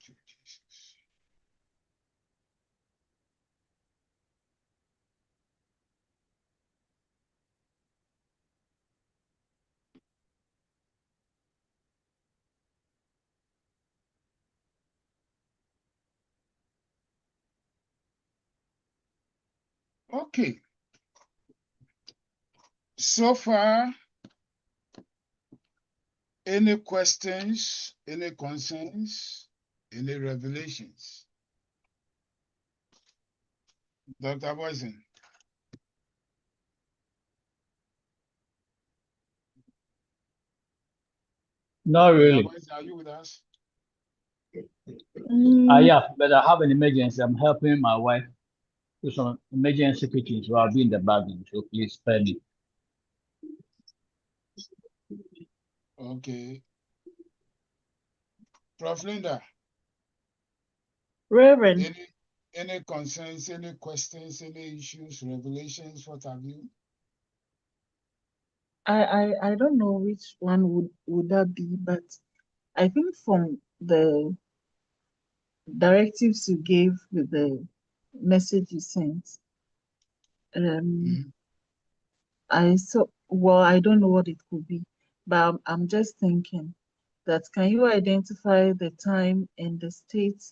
you, Jesus. Okay. So far, any questions, any concerns, any revelations? Dr. Boyson. Not really. Boyson, are you with us? Yeah, but I have an emergency. I'm helping my wife with some emergency kitchen, so I'll be in the bathroom. So please spare me. Okay. Prof. Linda. Reverend, Any concerns, any questions, any issues, revelations, what have you? I don't know which one would that be, but I think from the directives you gave with the message you sent, Mhm. I saw, well, I don't know what it could be, but I'm just thinking that can you identify the time and the state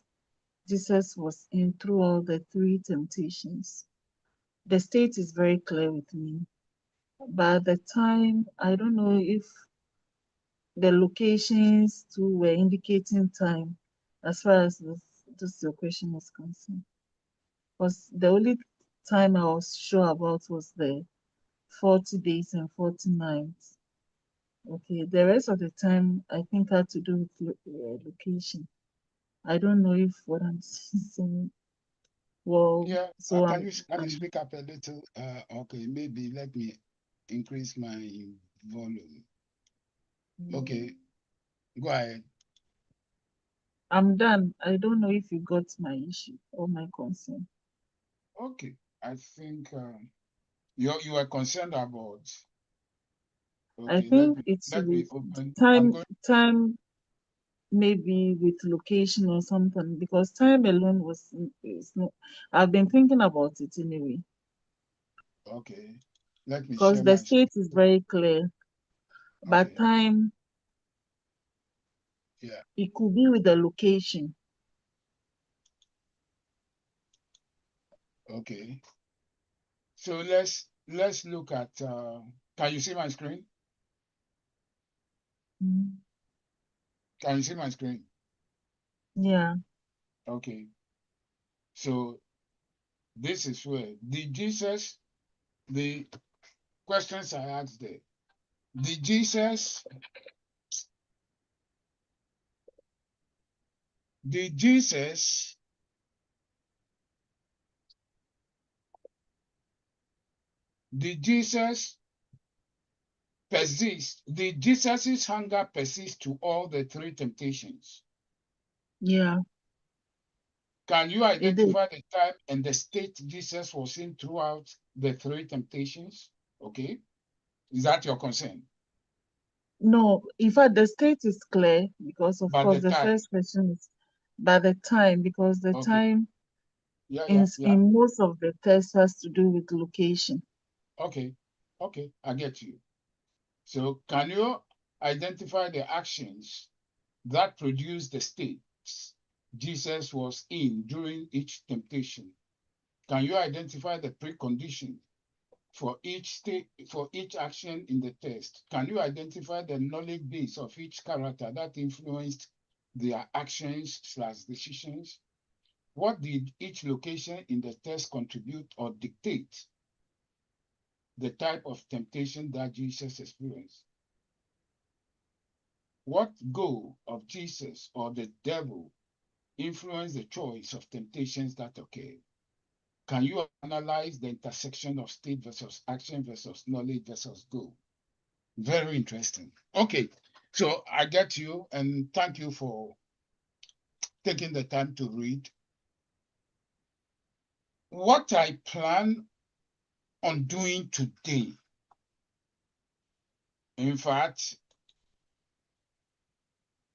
Jesus was in through all the three temptations? The state is very clear with me, but at the time, I don't know if the locations too were indicating time as far as this your question is concerned. Because the only time I was sure about was the 40 days and 40 nights. Okay, the rest of the time I think had to do with location. I don't know if what I'm saying. Well, Yeah, so can you speak up a little? Okay, maybe let me increase my volume. Okay, go ahead. I'm done. I don't know if you got my issue or my concern. Okay, I think you are concerned about. I Okay, think it's let me with open. I'm time, going. time maybe with location or something, because time alone was is not. I've been thinking about it anyway, Okay, let me because share the my state is screen. very clear, but Okay, time yeah. it could be with the location. Okay, so let's look at. Can you see my screen? Mm. Can you see my screen? Yeah. Okay, so this is where the questions I asked there. Did Jesus did Jesus did Jesus persist? Did Jesus's hunger persist to all the three temptations? Yeah, Can you it did. identify the time and the state Jesus was in throughout the three temptations? Okay, is that your concern? No, in fact, the state is clear because, of But course, the the time, first question is by the time, because the okay, time yeah, yeah, yeah, in most of the tests has to do with location. okay, okay, I get you. So can you identify the actions that produced the states Jesus was in during each temptation? Can you identify the precondition for each state, for each action in the test? Can you identify the knowledge base of each character that influenced their actions slash decisions? What did each location in the test contribute or dictate the type of temptation that Jesus experienced? What goal of Jesus or the devil influenced the choice of temptations that occurred? Can you analyze the intersection of state versus action versus knowledge versus goal? Very interesting. Okay, so I get you, and thank you for taking the time to read. What I plan on doing today, in fact,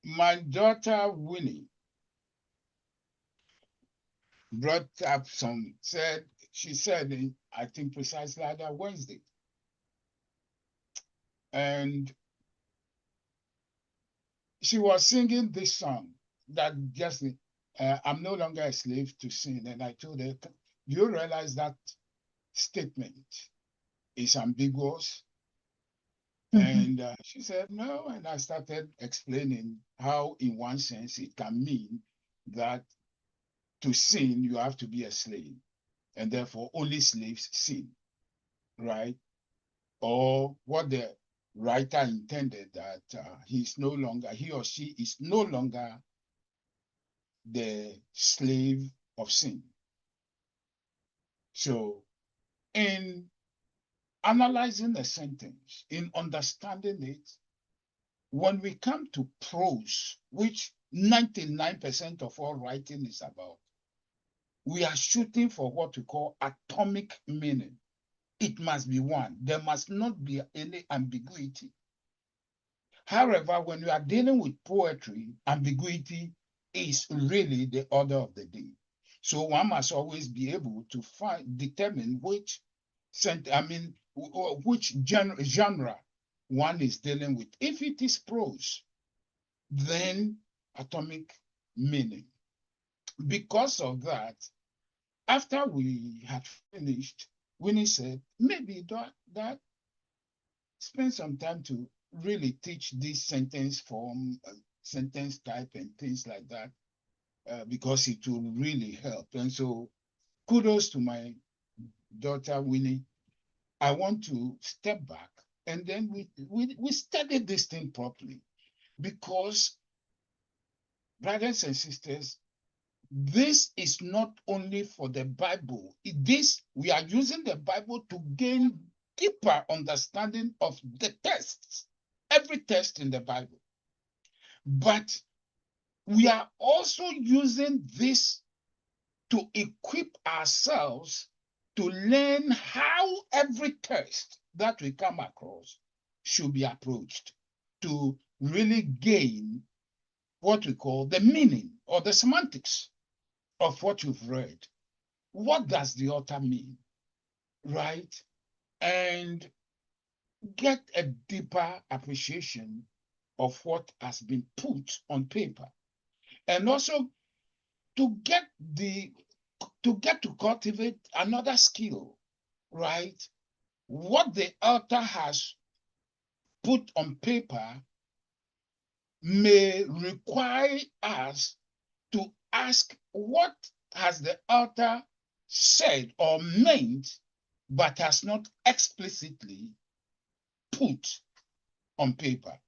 my daughter Winnie brought up she said, I think precisely that Wednesday. And she was singing this song that just, I'm no longer a slave to sin. And I told her, do you realize that statement is ambiguous? And she said, no. And I started explaining how, in one sense, it can mean that to sin, you have to be a slave. And therefore, only slaves sin, right? Or what the writer intended, that he or she is no longer the slave of sin. So, in analyzing a sentence, in understanding it, when we come to prose, which 99% of all writing is about, we are shooting for what we call atomic meaning. It must be one. There must not be any ambiguity. However, when you are dealing with poetry, ambiguity is really the order of the day. So one must always be able to determine which genre one is dealing with. If it is prose, then atomic meaning. Because of that, after we had finished, Winnie said, maybe that spend some time to really teach this sentence form, sentence type, and things like that, because it will really help. And so kudos to my daughter, Winnie. I want to step back, and then we study this thing properly, because, brothers and sisters, this is not only for the Bible. We are using the Bible to gain deeper understanding of the texts, every text in the Bible. But we are also using this to equip ourselves to learn how every text that we come across should be approached, to really gain what we call the meaning or the semantics of what you've read. What does the author mean, right? And get a deeper appreciation of what has been put on paper. And also to get to cultivate another skill, right? What the author has put on paper may require us to ask, what has the author said or meant, but has not explicitly put on paper?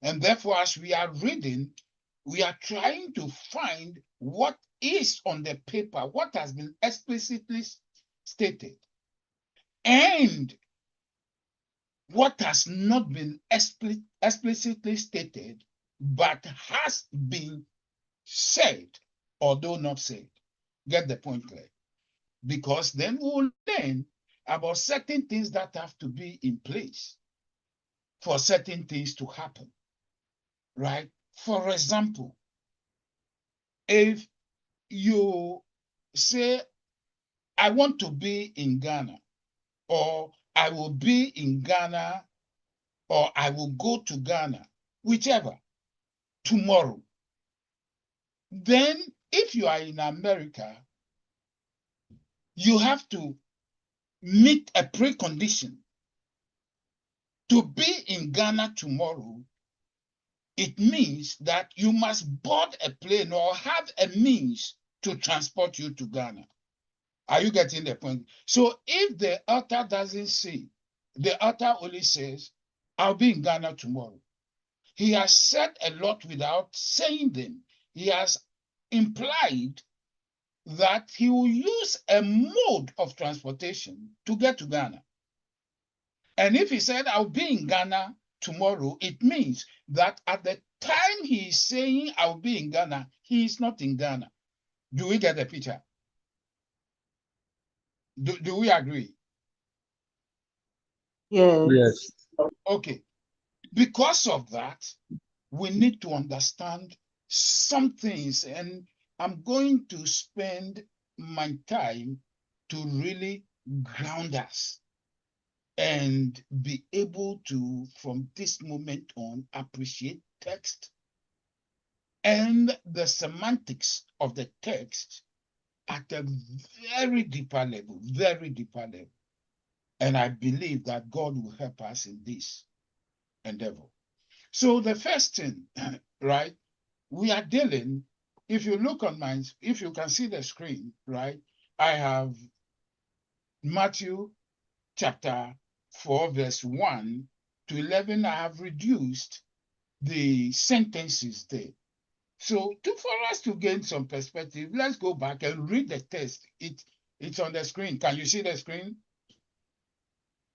And therefore, as we are reading, we are trying to find what is on the paper, what has been explicitly stated, and what has not been explicitly stated, but has been said, although not said. Get the point clear? Because then we'll learn about certain things that have to be in place for certain things to happen, right? For example, if you say, I want to be in Ghana, or I will be in Ghana, or I will go to Ghana, whichever, tomorrow. Then if you are in America, you have to meet a precondition. To be in Ghana tomorrow, it means that you must board a plane or have a means to transport you to Ghana. Are you getting the point? So if the author doesn't say, the author only says, I'll be in Ghana tomorrow. He has said a lot without saying them. He has implied that he will use a mode of transportation to get to Ghana. And if he said, I'll be in Ghana tomorrow, it means that at the time he is saying, I'll be in Ghana, he is not in Ghana. Do we get the picture? Do we agree? Yes. Okay. Because of that, we need to understand some things, and I'm going to spend my time to really ground us and be able to, from this moment on, appreciate text and the semantics of the text at a very deeper level, very deeper level. And I believe that God will help us in this endeavor. So the first thing, right, we are dealing, if you look on mine, if you can see the screen, right, I have Matthew chapter 4, verse 1 to 11. I have reduced the sentences there. So for us to gain some perspective, let's go back and read the text. It's on the screen. Can you see the screen?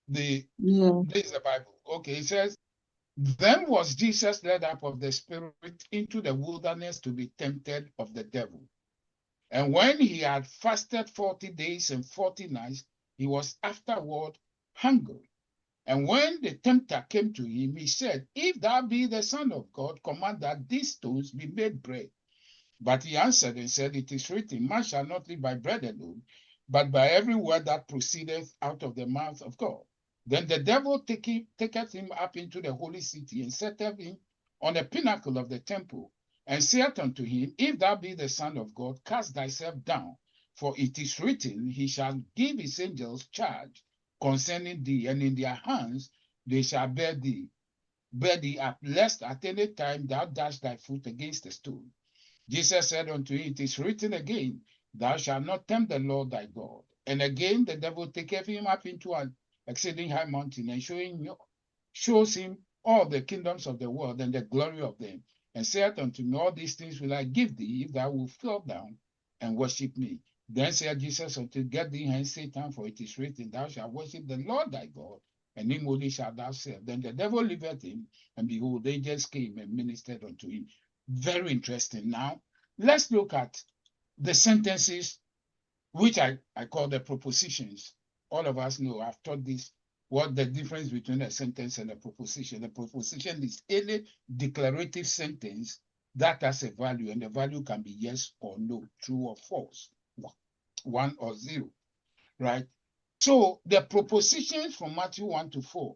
Yeah. This is the Bible. Okay, it says, then was Jesus led up of the Spirit into the wilderness to be tempted of the devil. And when he had fasted 40 days and 40 nights, he was afterward hungry. And when the tempter came to him, he said, if thou be the Son of God, command that these stones be made bread. But he answered and said, it is written, man shall not live by bread alone, but by every word that proceedeth out of the mouth of God. Then the devil taketh him up into the holy city, and setteth him on the pinnacle of the temple, and saith unto him, if thou be the Son of God, cast thyself down, for it is written, he shall give his angels charge concerning thee, and in their hands they shall bear thee up, lest at any time thou dash thy foot against a stone. Jesus said unto him, it is written again, thou shalt not tempt the Lord thy God. And again the devil taketh him up into an exceeding high mountain, and shows him all the kingdoms of the world and the glory of them, and saith unto him, all these things will I give thee, if thou wilt fall down and worship me. Then said Jesus unto him, get thee hence, Satan, for it is written, thou shalt worship the Lord thy God, and him only shalt thou serve. Then the devil left him, and behold, angels came and ministered unto him. Very interesting. Now, let's look at the sentences, which I call the propositions. All of us know, I've taught this, what the difference between a sentence and a proposition. The proposition is any declarative sentence that has a value, and the value can be yes or no, true or false, 1 or 0, right? So the propositions from Matthew 1 to 4,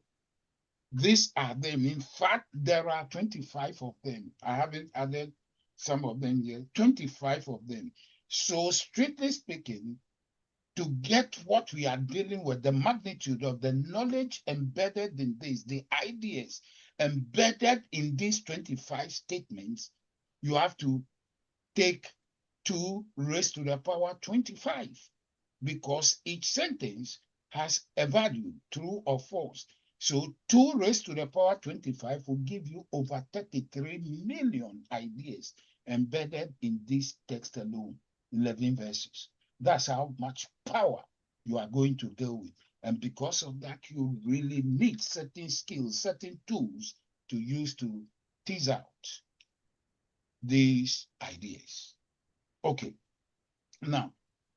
these are them. In fact, there are 25 of them. I haven't added some of them here, 25 of them. So strictly speaking, to get what we are dealing with, the magnitude of the knowledge embedded in this, the ideas embedded in these 25 statements, you have to take 2 raised to the power 25, because each sentence has a value, true or false. So 2 raised to the power 25 will give you over 33 million ideas embedded in this text alone, 11 verses. That's how much power you are going to deal with. And because of that, you really need certain skills, certain tools to use to tease out these ideas. Okay. Now,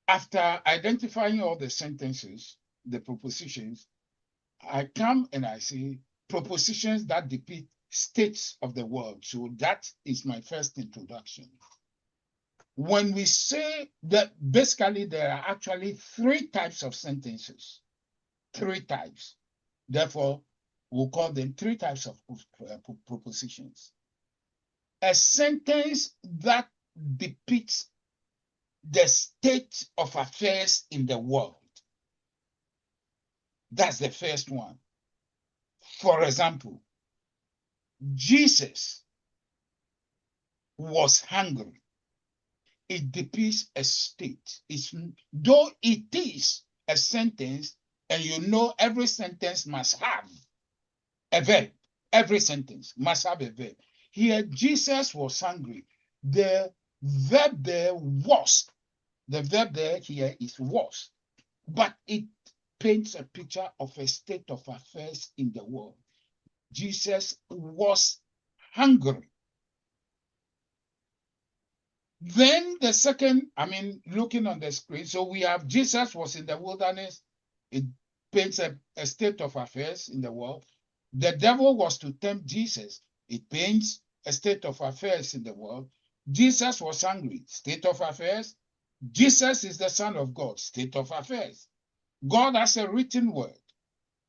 after identifying all the sentences, the propositions, I come and I say propositions that depict states of the world. So that is my first introduction. When we say that, basically there are actually 3 types of sentences, 3 types. Therefore, we'll call them 3 types of propositions. A sentence that depicts the state of affairs in the world. That's the first one. For example, Jesus was hungry. It depicts a state. Though it is a sentence, and you know every sentence must have a verb. Every sentence must have a verb. Here, Jesus was hungry. The verb there was. The verb there here is was. But it paints a picture of a state of affairs in the world. Jesus was hungry. Then the second, looking on the screen, so we have Jesus was in the wilderness. It paints a state of affairs in the world. The devil was to tempt Jesus. It paints a state of affairs in the world. Jesus was hungry, state of affairs. Jesus is the Son of God, state of affairs. God has a written word,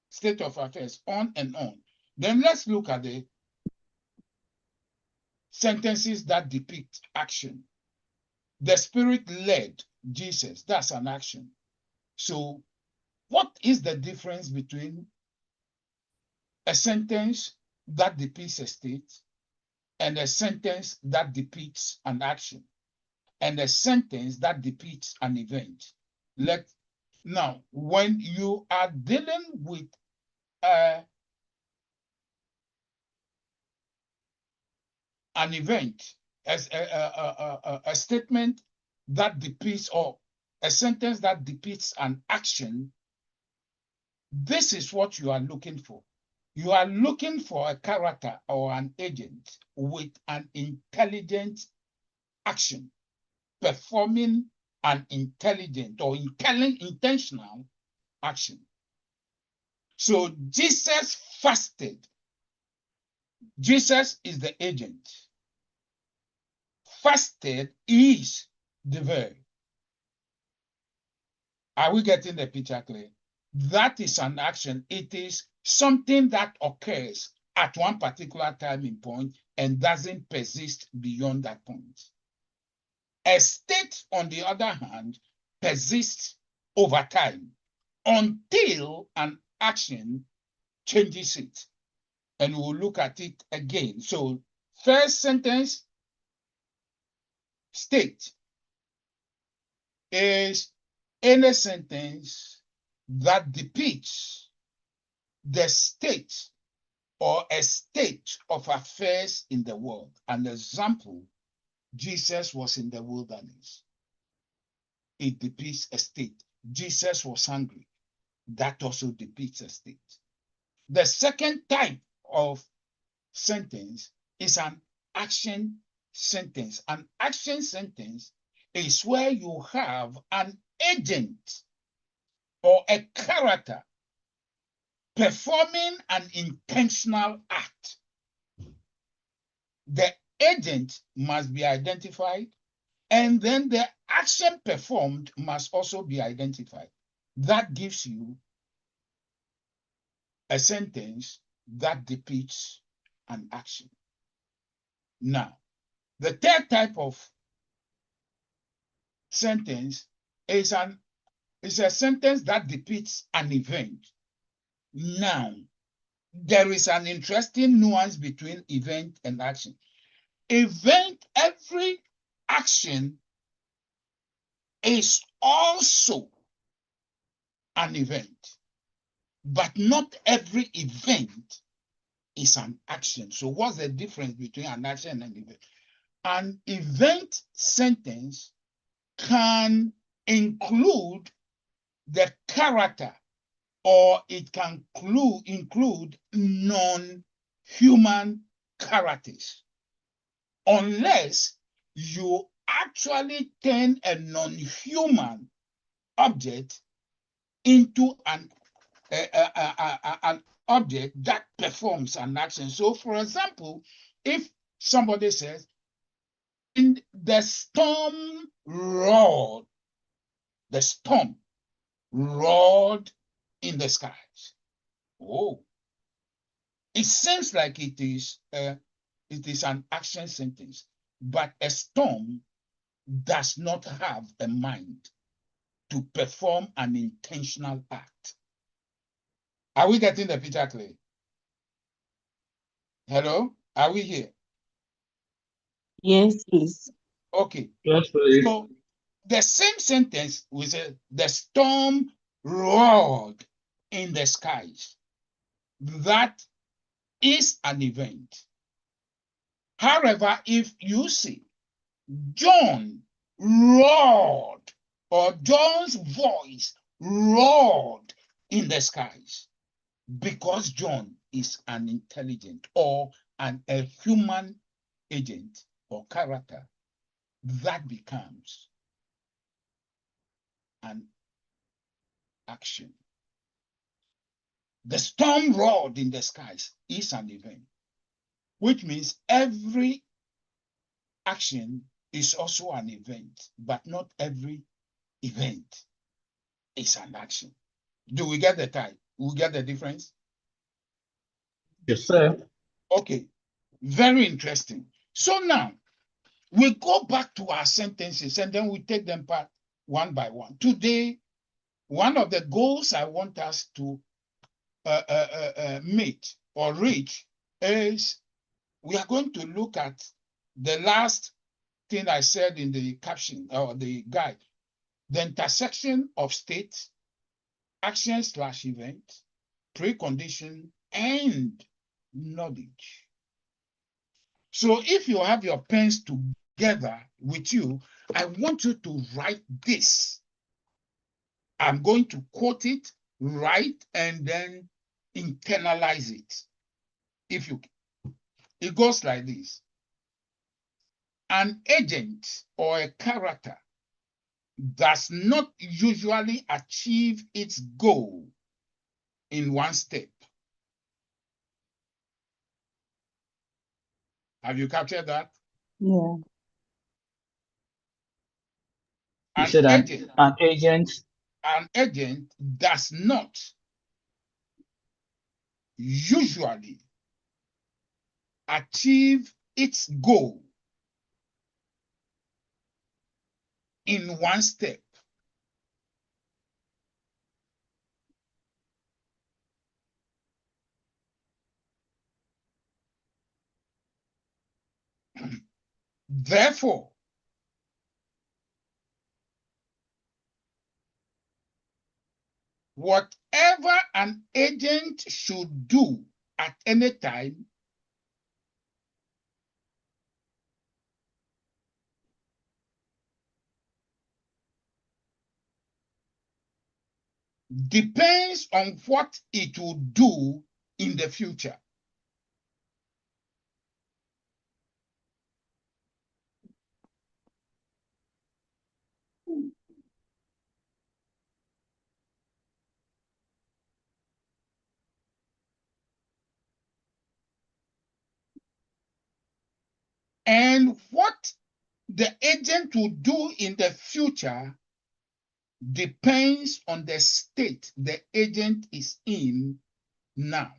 state of affairs, on and on. Then let's look at the sentences that depict action. The Spirit led Jesus, that's an action. So what is the difference between a sentence that depicts a state and a sentence that depicts an action and a sentence that depicts an event? Now, when you are dealing with an event, as a statement that depicts, or a sentence that depicts an action, this is what you are looking for. You are looking for a character or an agent with an intelligent action, performing an intelligent or intentional action. So Jesus fasted. Jesus is the agent. Fasted is the verb. Are we getting the picture clear? That is an action. It is something that occurs at one particular timing point and doesn't persist beyond that point. A state, on the other hand, persists over time until an action changes it. And we'll look at it again. So, first sentence, state, is any sentence that depicts the state or a state of affairs in the world. An example, Jesus was in the wilderness. It depicts a state. Jesus was hungry. That also depicts a state. The second type of sentence is an action sentence. An action sentence is where you have an agent or a character performing an intentional act. The agent must be identified, and then the action performed must also be identified. That gives you a sentence that depicts an action. Now, the third type of sentence is a sentence that depicts an event. Now, there is an interesting nuance between event and action. Event, every action is also an event, but not every event is an action. So what's the difference between an action and an event? An event sentence can include the character, or it can include non-human characters, unless you actually turn a non-human object into an object that performs an action. So, for example, if somebody says, "In the storm roared," the storm roared in the skies. Oh, it seems like it is an action sentence, but a storm does not have a mind to perform an intentional act. Are we getting the picture clear? Hello? Are we here? Yes, please. Okay. Yes, please. So the same sentence, we say the storm roared in the skies. That is an event. However, if you see John roared, or John's voice roared in the skies, because John is an intelligent or a human agent or character, that becomes an action. The storm roared in the skies is an event, which means every action is also an event, but not every event is an action. Do we get the type? We get the difference? Yes, sir. Okay, very interesting. So now we go back to our sentences and then we take them part one by one. Today, one of the goals I want us to meet or reach is we are going to look at the last thing I said in the caption or the guide, the intersection of state, action/event, precondition, and knowledge. So if you have your pens together with you, I want you to write this. I'm going to quote it, write, and then internalize it. It goes like this. An agent or a character does not usually achieve its goal in one step. Have you captured that? Yeah. You said an agent does not usually achieve its goal in one step. Therefore, whatever an agent should do at any time depends on what it will do in the future. And what the agent will do in the future depends on the state the agent is in now.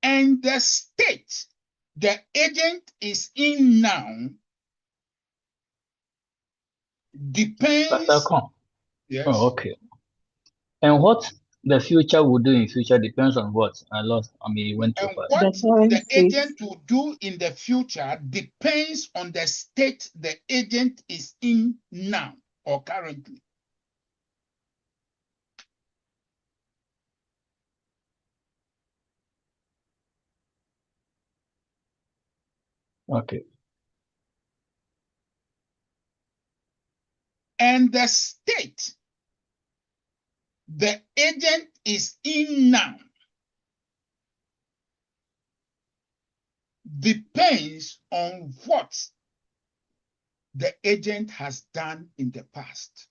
And the state the agent is in now depends. Yes. Oh, okay. And what the future will do in future depends on what? Went too And fast. what The current the state. agent will do in the future depends on the state the agent is in now or currently. Okay. And the state the agent is in now depends on what the agent has done in the past,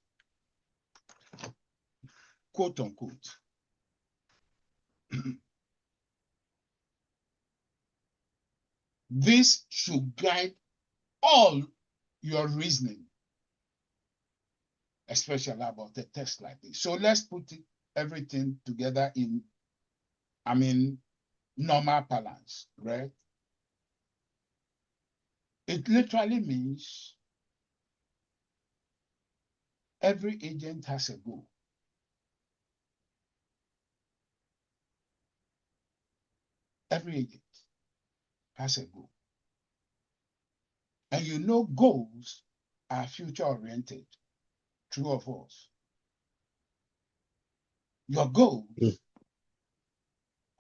quote unquote. This should guide all your reasoning, especially about a text like this. So let's put everything together in, normal balance, right? It literally means every agent has a goal. Every agent has a goal. And you know goals are future oriented. True or false? Your goals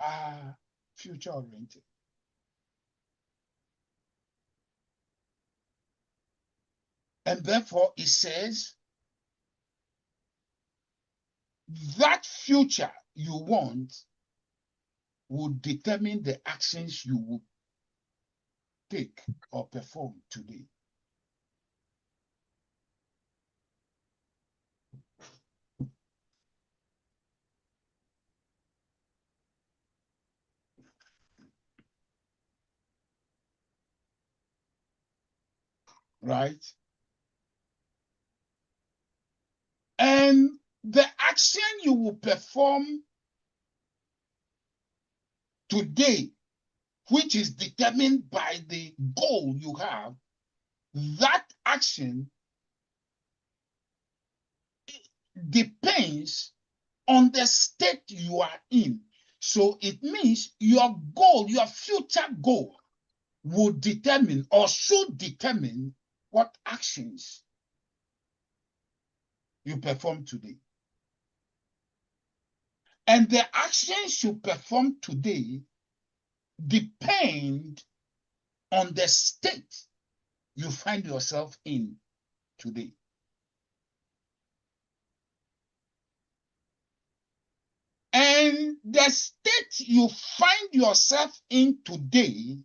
are future oriented. And therefore it says that future you want will determine the actions you will take or perform today? Right? And the action you will perform today, which is determined by the goal you have, that action depends on the state you are in. So it means your goal, your future goal, will determine or should determine what actions you perform today. And the actions you perform today depend on the state you find yourself in today. And the state you find yourself in today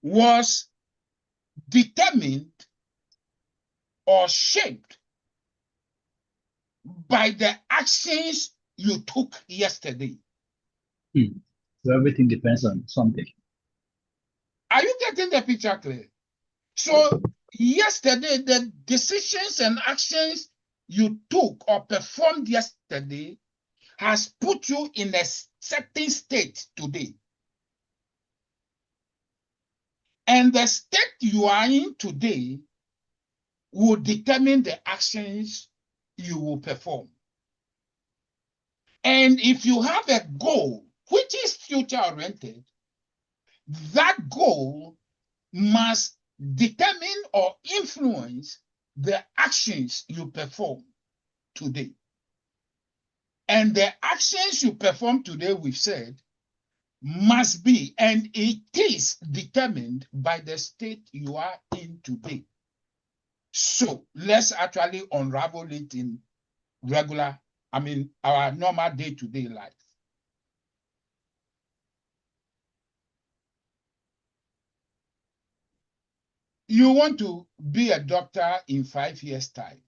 was determined or shaped by the actions you took yesterday. So everything depends on something. Are you getting the picture clear? So yesterday, the decisions and actions you took or performed yesterday has put you in a certain state today. And the state you are in today will determine the actions you will perform. And if you have a goal which is future-oriented, that goal must determine or influence the actions you perform today. And the actions you perform today, we've said, must be, and it is determined by the state you are in today. So let's actually unravel it in our normal day-to-day life. You want to be a doctor in 5 years' time.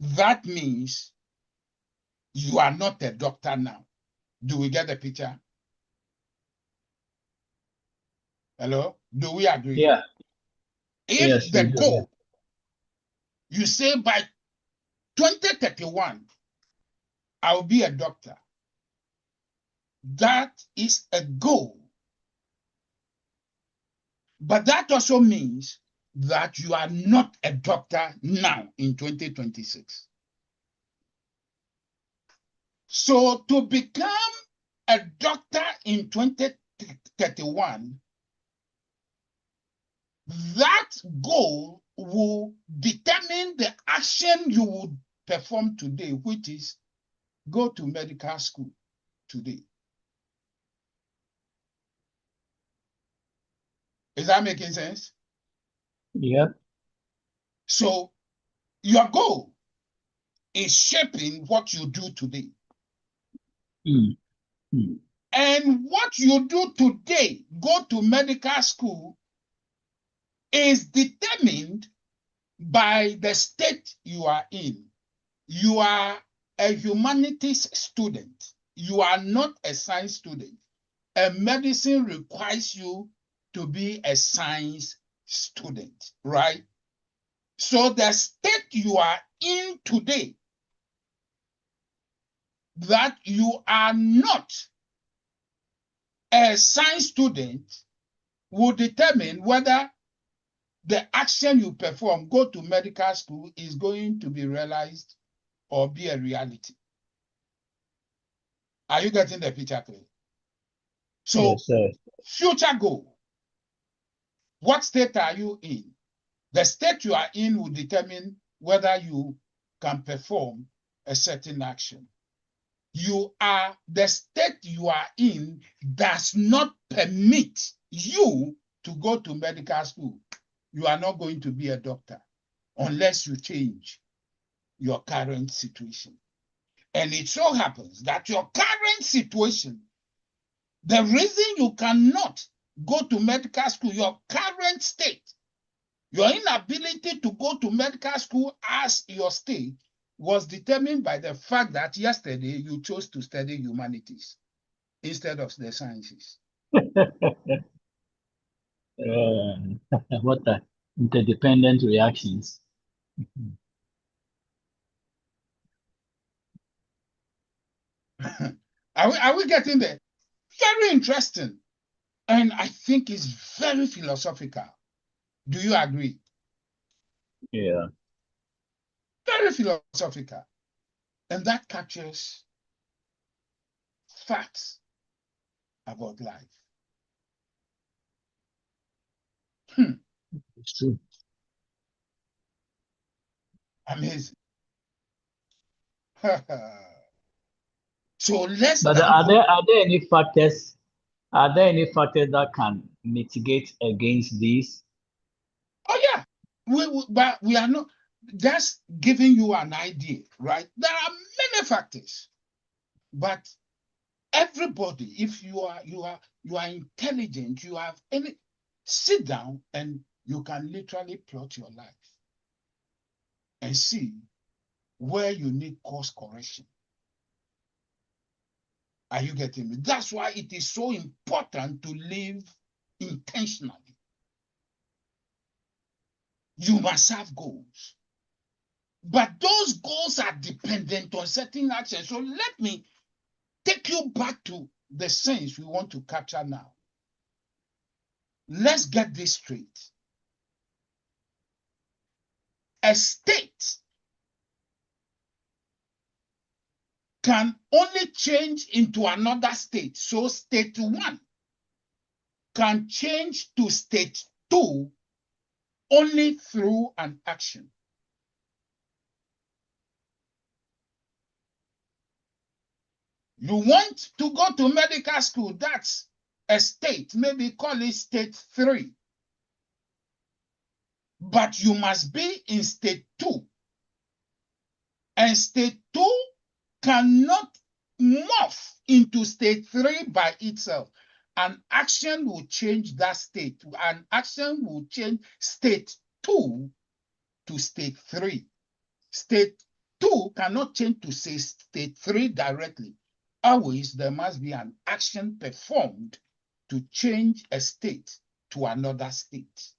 That means you are not a doctor now. Do we get the picture? Hello? Do we agree? Yeah. If Yes, the we do, goal, you say by 2031, I'll be a doctor. That is a goal. But that also means that you are not a doctor now in 2026. So to become a doctor in 2031, that goal will determine the action you will perform today, which is go to medical school today. Is that making sense? Yeah. So your goal is shaping what you do today. Mm. Mm. And what you do today, go to medical school, is determined by the state you are in. You are a humanities student. You are not a science student. And medicine requires you to be a science student, right? So the state you are in today, that you are not a science student, will determine whether the action you perform, go to medical school, is going to be realized or be a reality. Are you getting the picture clear? So, Yes, sir. future goal. What state are you in? The state you are in will determine whether you can perform a certain action. The state you are in does not permit you to go to medical school. You are not going to be a doctor unless you change. your current situation. And it so happens that your current situation, the reason you cannot go to medical school, your current state, your inability to go to medical school as your state was determined by the fact that yesterday you chose to study humanities instead of the sciences. What a interdependent reactions. Are we getting there? Very interesting. And I think it's very philosophical. Do you agree? Yeah. Very philosophical. And that captures facts about life. It's true. Amazing. So let's But now go. are there any factors? Are there any factors that can mitigate against these? Oh yeah, but we are not just giving you an idea, right? There are many factors, but everybody, if you are intelligent, you have any, sit down and you can literally plot your life and see where you need course correction. Are you getting me? That's why it is so important to live intentionally. You must have goals. But those goals are dependent on certain actions. So let me take you back to the sense we want to capture now. Let's get this straight. A state can only change into another state. So state 1 can change to state 2 only through an action. You want to go to medical school, that's a state, maybe call it state 3. But you must be in state 2. And state 2 cannot morph into state 3 by itself. An action will change that state. An action will change state 2 to state 3. State 2 cannot change to say state 3 directly. Always there must be an action performed to change a state to another state.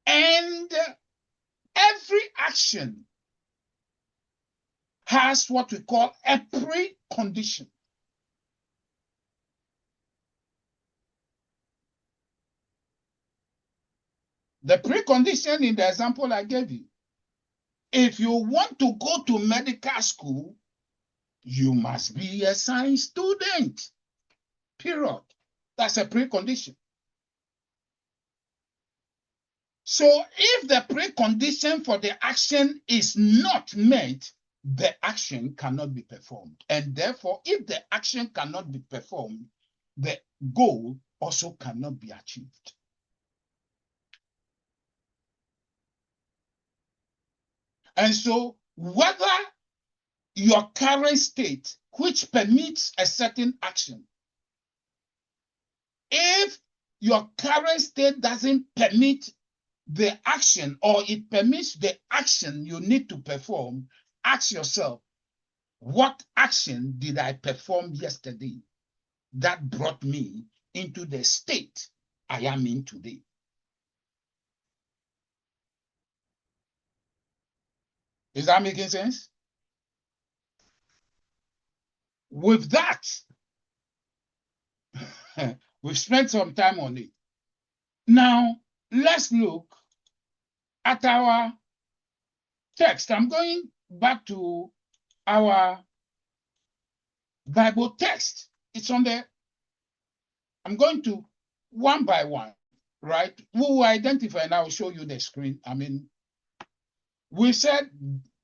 And every action has what we call a precondition. The precondition in the example I gave you, if you want to go to medical school, you must be a science student, period. That's a precondition. So if the precondition for the action is not met, the action cannot be performed. And therefore, if the action cannot be performed, the goal also cannot be achieved. And so whether your current state, which permits a certain action, if your current state doesn't permit the action, or it permits the action you need to perform, ask yourself, what action did I perform yesterday that brought me into the state I am in today? Is that making sense? With that, we've spent some time on it. Now, let's look at our text. I'm going back to our Bible text. It's on there. I'm going to one by one, right? We will identify, and I will show you the screen. I mean, we said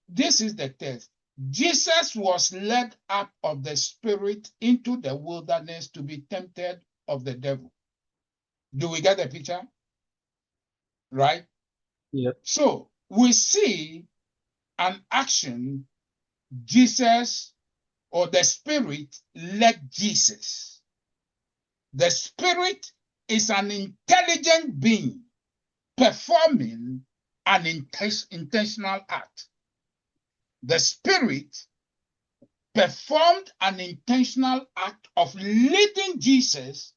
this is the text. Jesus was led up of the Spirit into the wilderness to be tempted of the devil. Do we get the picture? Right? Yep. So we see an action Jesus or the Spirit led Jesus. The Spirit is an intelligent being performing an intentional act. The Spirit performed an intentional act of leading Jesus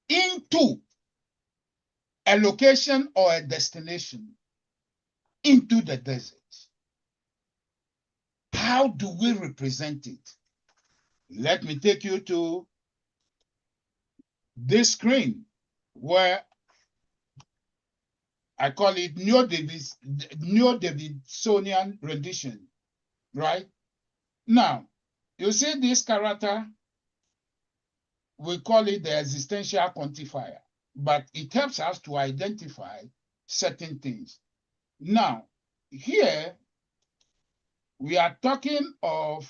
into a location or a destination, into the desert. How do we represent it? Let me take you to this screen where I call it Neo-Davidsonian rendition, right? Now, you see this character, we call it the existential quantifier, but it helps us to identify certain things. Now, here, we are talking of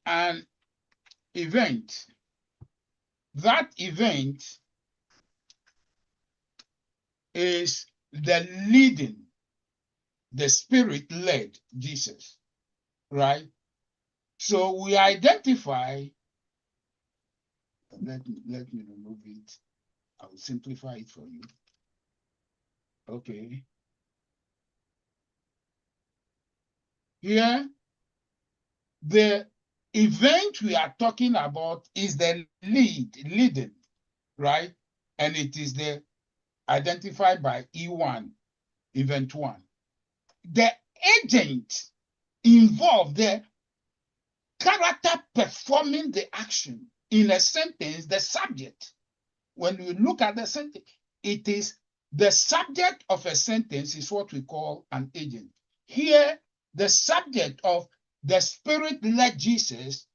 an event. That event is the leading, the Spirit led Jesus, right? So we identify, let me remove it. I will simplify it for you. Okay. Here, the event we are talking about is the leading, right? And it is the identified by E1, event 1. The agent involved, the character performing the action in a sentence, the subject. When you look at the sentence, it is the subject of a sentence is what we call an agent. Here, the subject of the Spirit led Jesus,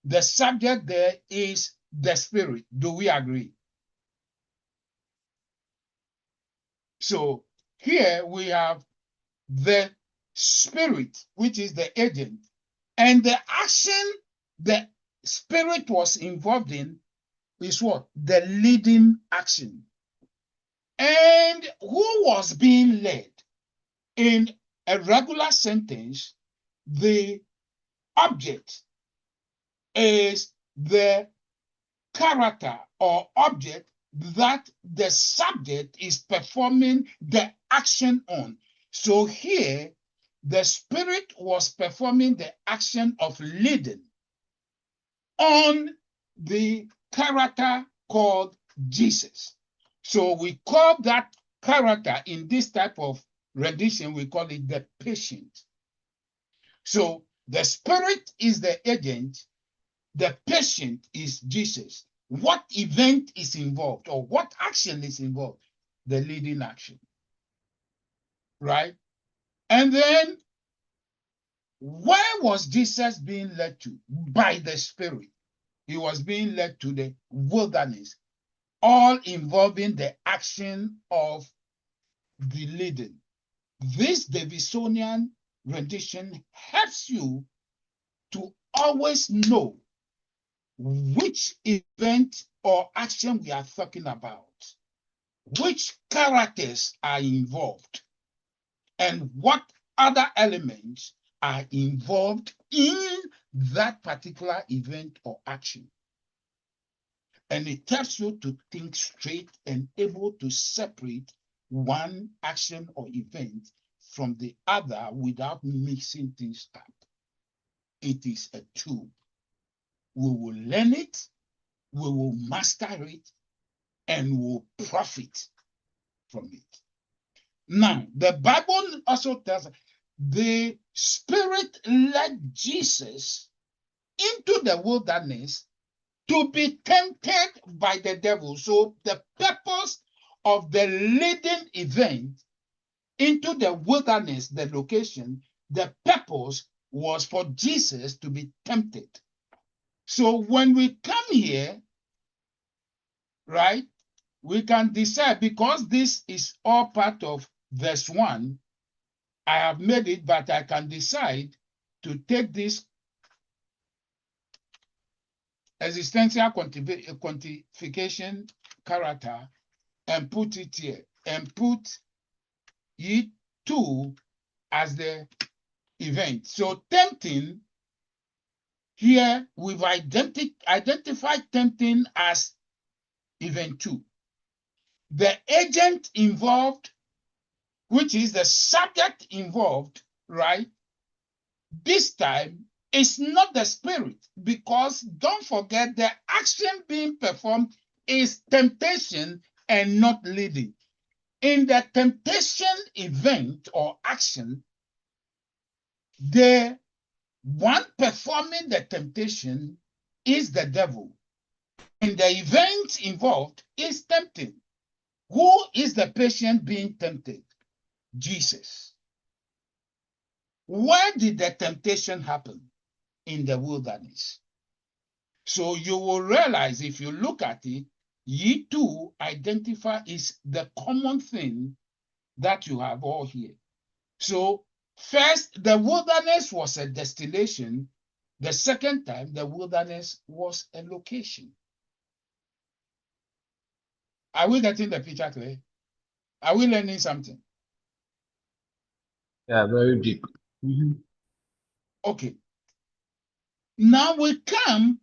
the subject there is the Spirit. Do we agree? So here we have the Spirit, which is the agent, and the action the Spirit was involved in is what? The leading action. And who was being led? In a regular sentence, the object is the character or object that the subject is performing the action on. So here, the Spirit was performing the action of leading on the character called Jesus. So we call that character in this type of rendition, we call it the patient. So the Spirit is the agent, the patient is Jesus. What event is involved or what action is involved? The leading action, right? And then where was Jesus being led to? By the Spirit. He was being led to the wilderness, all involving the action of the leading. This Davidsonian rendition helps you to always know which event or action we are talking about, which characters are involved, and what other elements are involved in that particular event or action. And it helps you to think straight and able to separate one action or event from the other without mixing things up. It is a tool. We will learn it, we will master it, and will profit from it. Now, the Bible also tells us the Spirit led Jesus into the wilderness to be tempted by the devil. So the purpose of the leading event into the wilderness, the location, the purpose was for Jesus to be tempted. So when we come here, right, we can decide, because this is all part of verse 1, I have made it, but I can decide to take this existential quantification character and put it here, and put ye two as the event. So tempting, here we've identified tempting as event 2. The agent involved, which is the subject involved, right? This time it's not the spirit, because don't forget the action being performed is temptation and not leading. In the temptation event or action, the one performing the temptation is the devil. And the event involved is tempting. Who is the patient being tempted? Jesus. Where did the temptation happen? In the wilderness. So you will realize, if you look at it, ye two identify is the common thing that you have all here. So first, the wilderness was a destination. The second time, the wilderness was a location. Are we getting the picture clear? Are we learning something? Yeah, very deep. Okay. Now we come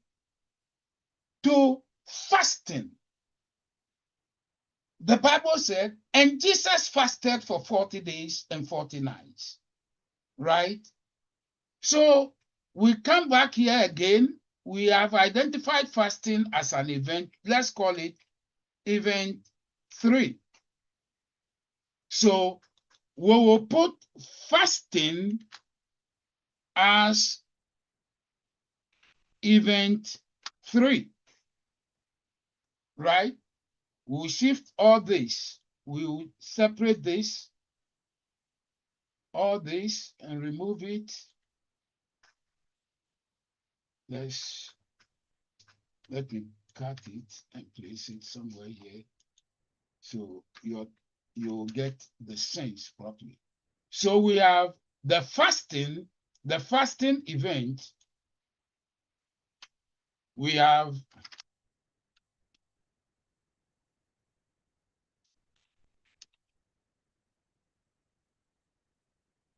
to fasting. The Bible said, and Jesus fasted for 40 days and 40 nights, right? So we come back here again. We have identified fasting as an event. Let's call it event 3. So we will put fasting as event 3, right? We'll shift all this. We'll separate this, all this, and remove it. Let me cut it and place it somewhere here, so you'll get the sense properly. So we have the fasting event. We have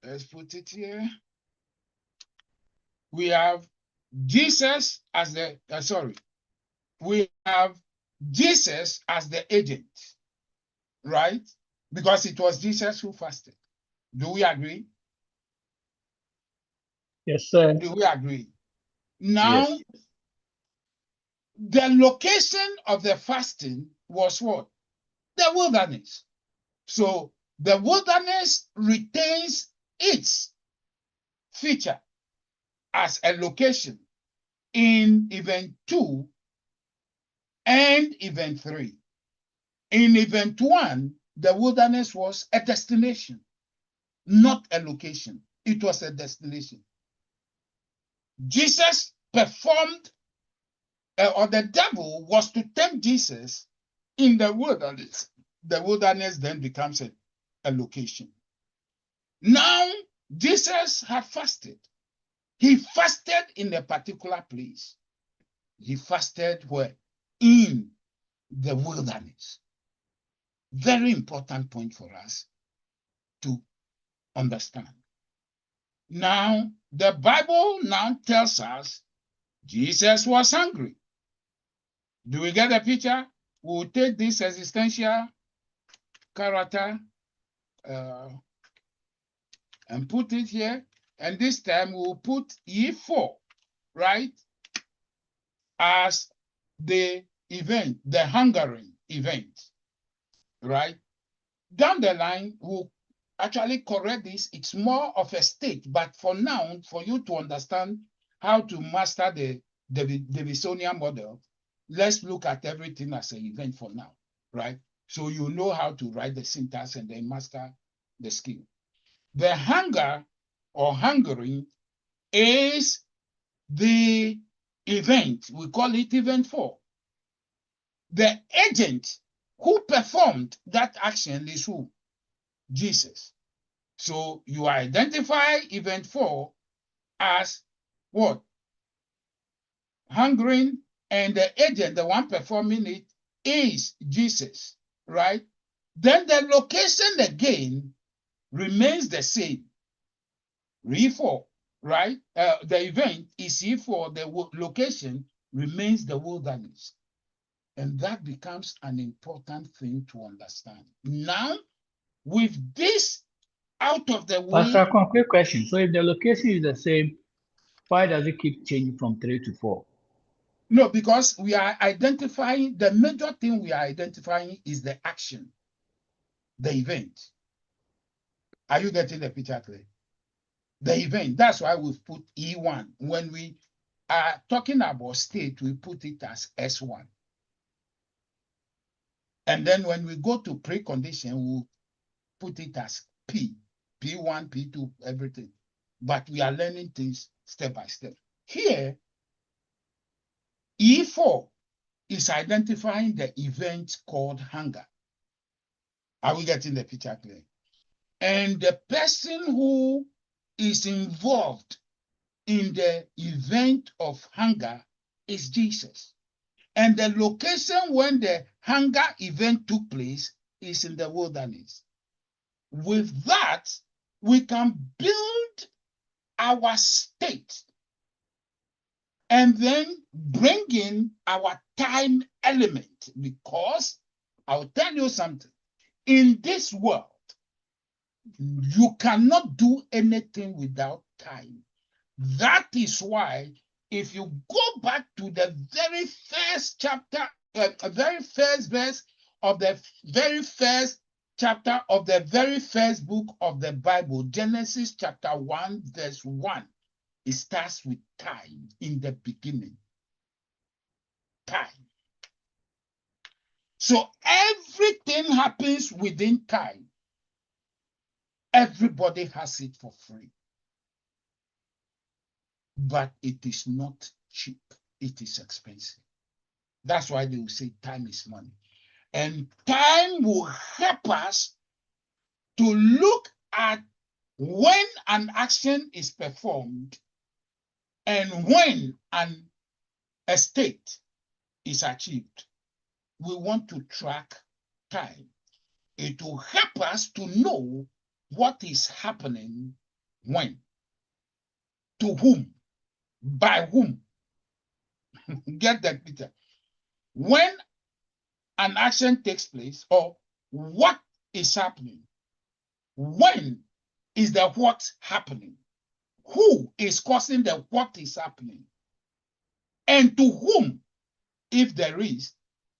let's put it here. We have Jesus as the we have Jesus as the agent, right? Because it was Jesus who fasted. Do we agree? Yes, sir. Do we agree? Now, Yes. the location of the fasting was what? The wilderness. So the wilderness retains its feature as a location in event 2 and event 3. In event 1, the wilderness was a destination, not a location. It was a destination. Jesus performed, or the devil was to tempt Jesus in the wilderness. The wilderness then becomes a location. Now, Jesus had fasted. He fasted in a particular place. He fasted where? In the wilderness. Very important point for us to understand. Now, the Bible now tells us Jesus was hungry. Do we get the picture? We'll take this existential character and put it here. And this time we'll put ye 4, right? As the event, the hungering event, right? Down the line, we'll actually correct this. It's more of a state, but for now, for you to understand how to master the Davisonian model, let's look at everything as an event for now, right? So you know how to write the syntax and then master the skill. The hunger or hungering is the event. We call it event 4. The agent who performed that action is who? Jesus. So you identify event 4 as what? Hungering and the agent, the one performing it, is Jesus, right? Then the location again remains the same. E4, right? The event is E4, the location remains the wilderness. And that becomes an important thing to understand. Now, with this out of the way. Pastor, quick question. So if the location is the same, why does it keep changing from 3 to 4? No, because we are identifying, the major thing we are identifying is the action, the event. Are you getting the picture clear? The event, that's why we've put E1. When we are talking about state, we put it as S1. And then when we go to precondition, we'll put it as P, P1, P2, everything. But we are learning things step by step. Here, E4 is identifying the event called hunger. Are we getting the picture clear? And the person who is involved in the event of hunger is Jesus. And the location when the hunger event took place is in the wilderness. With that, we can build our state and then bring in our time element, because I'll tell you something. In this world, you cannot do anything without time. That is why if you go back to the very first chapter, very first verse of the very first chapter of the very first book of the Bible, Genesis chapter 1, verse 1, it starts with time in the beginning. Time. So everything happens within time. Everybody has it for free. But it is not cheap. It is expensive. That's why they will say time is money. And time will help us to look at when an action is performed and when a state is achieved. We want to track time. It will help us to know what is happening when, to whom, by whom. Get that, Peter? When an action takes place, or what is happening, when is the what happening, who is causing the what is happening, and to whom, if there is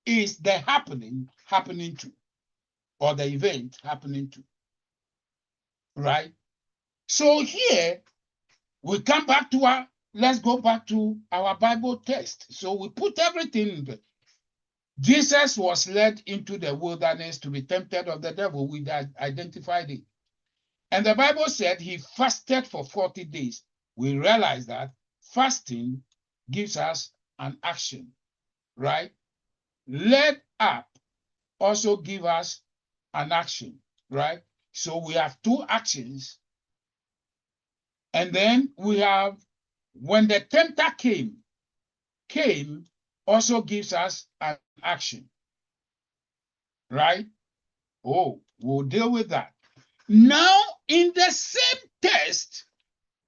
the happening to, or the event happening to, right? So here we come back to let's go back to our Bible text. So we put everything in there. Jesus was led into the wilderness to be tempted of the devil. We identified it. And the Bible said he fasted for 40 days. We realize that fasting gives us an action, right? Led up also give us an action, right? So we have two actions. And then we have, when the tempter came also gives us an action, right? Oh, we'll deal with that. Now, in the same text,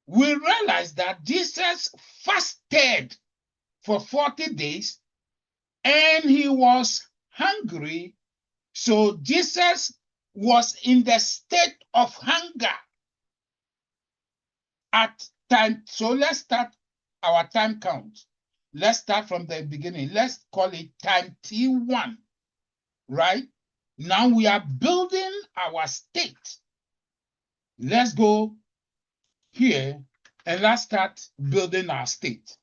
we realize that Jesus fasted for 40 days and he was hungry. So Jesus was in the state of hunger at time. So let's start our time count. Let's start from the beginning. Let's call it time T1, right? Now we are building our state. Let's go here and let's start building our state.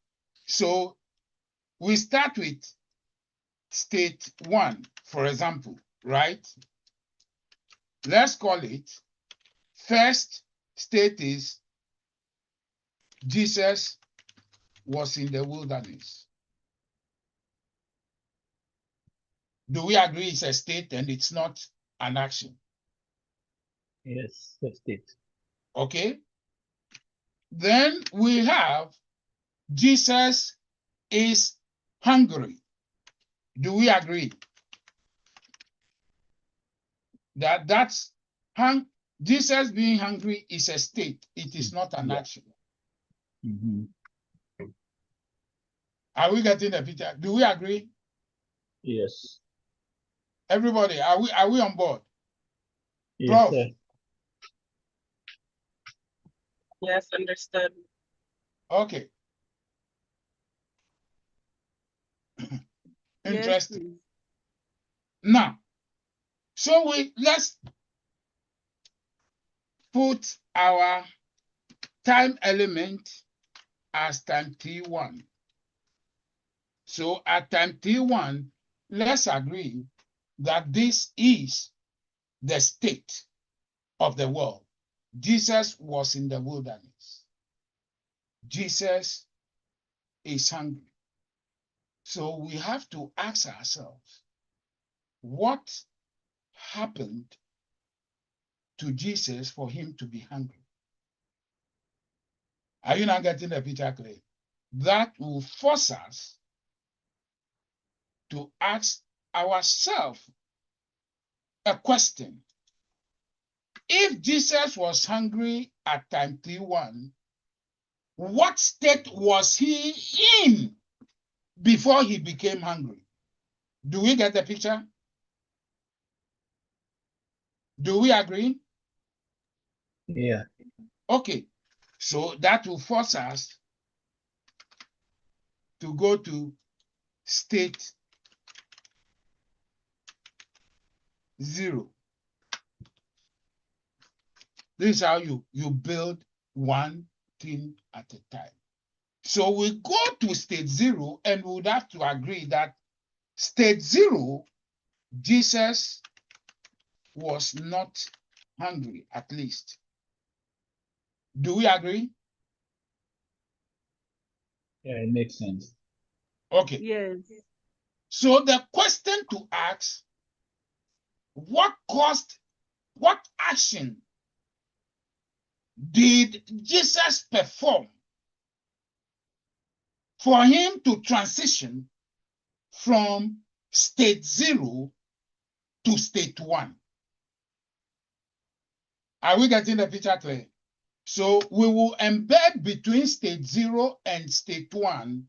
So we start with state 1, for example, right? Let's call it, first state is Jesus was in the wilderness. Do we agree it's a state and it's not an action? Yes, the state. Okay. Then we have Jesus is hungry. Do we agree? That's Jesus being hungry is a state. It is not an action. Mm-hmm. Are we getting the picture? Do we agree? Yes. Everybody, are we on board? Yes, Prof. sir. Yes, understood. Okay. Interesting. Yes, please. Now, so let's put our time element as time t1. So at time t1, let's agree that this is the state of the world. Jesus was in the wilderness. Jesus is hungry. So we have to ask ourselves, what happened to Jesus for him to be hungry? Are you not getting the picture clear? That will force us to ask ourselves a question. If Jesus was hungry at time t1, what state was he in before he became hungry? Do we get the picture? Do we agree? Yeah. Okay, so that will force us to go to state 0. This is how you build one thing at a time. So we go to state 0 and we would have to agree that state 0, Jesus was not hungry, at least. Do we agree? Yeah, it makes sense. Okay. Yes. So the question to ask, what action did Jesus perform for him to transition from state 0 to state 1? Are we getting the picture clear? So we will embed between state 0 and state 1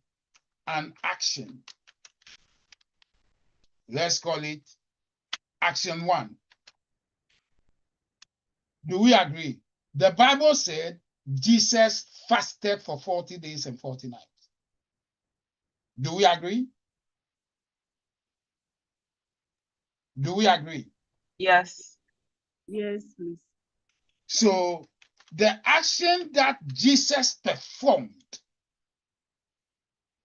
an action. Let's call it action 1. Do we agree? The Bible said Jesus fasted for 40 days and 40 nights. Do we agree? Do we agree? Yes. Yes, please. So the action that Jesus performed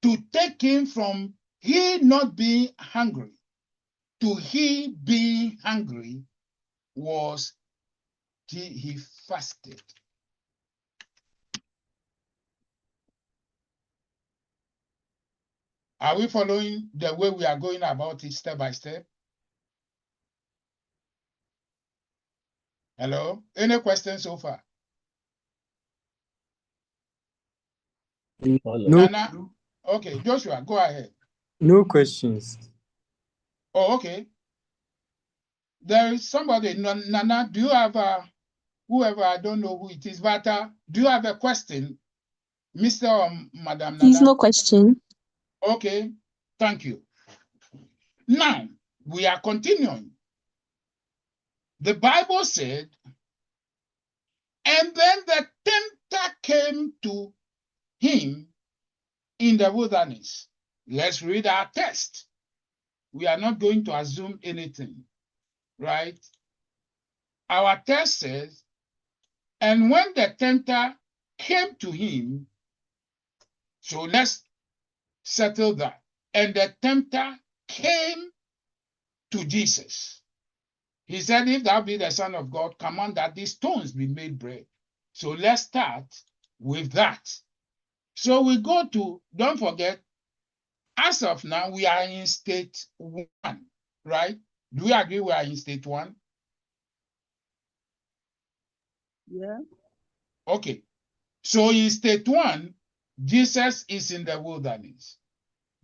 to take him from he not being hungry to he being hungry was he fasted. Are we following the way we are going about it step by step? Hello? Any questions so far? Follow. No, Nana? Okay, Joshua, go ahead. no questions. Oh, okay. There is somebody, Nana, do you have whoever, I don't know who it is, but do you have a question? Mr. or Madam Please, Nana? no question. Okay, thank you. Now, we are continuing. The Bible said, and then the tempter came to him in the wilderness. Let's read our text. We are not going to assume anything, right? Our text says, and when the tempter came to him, so let's settle that. And the tempter came to Jesus. He said, if thou be the Son of God, command that these stones be made bread. So let's start with that. So we go to, don't forget, as of now, we are in state 1, right? Do we agree we are in state 1? Yeah. Okay. So in state 1, Jesus is in the wilderness.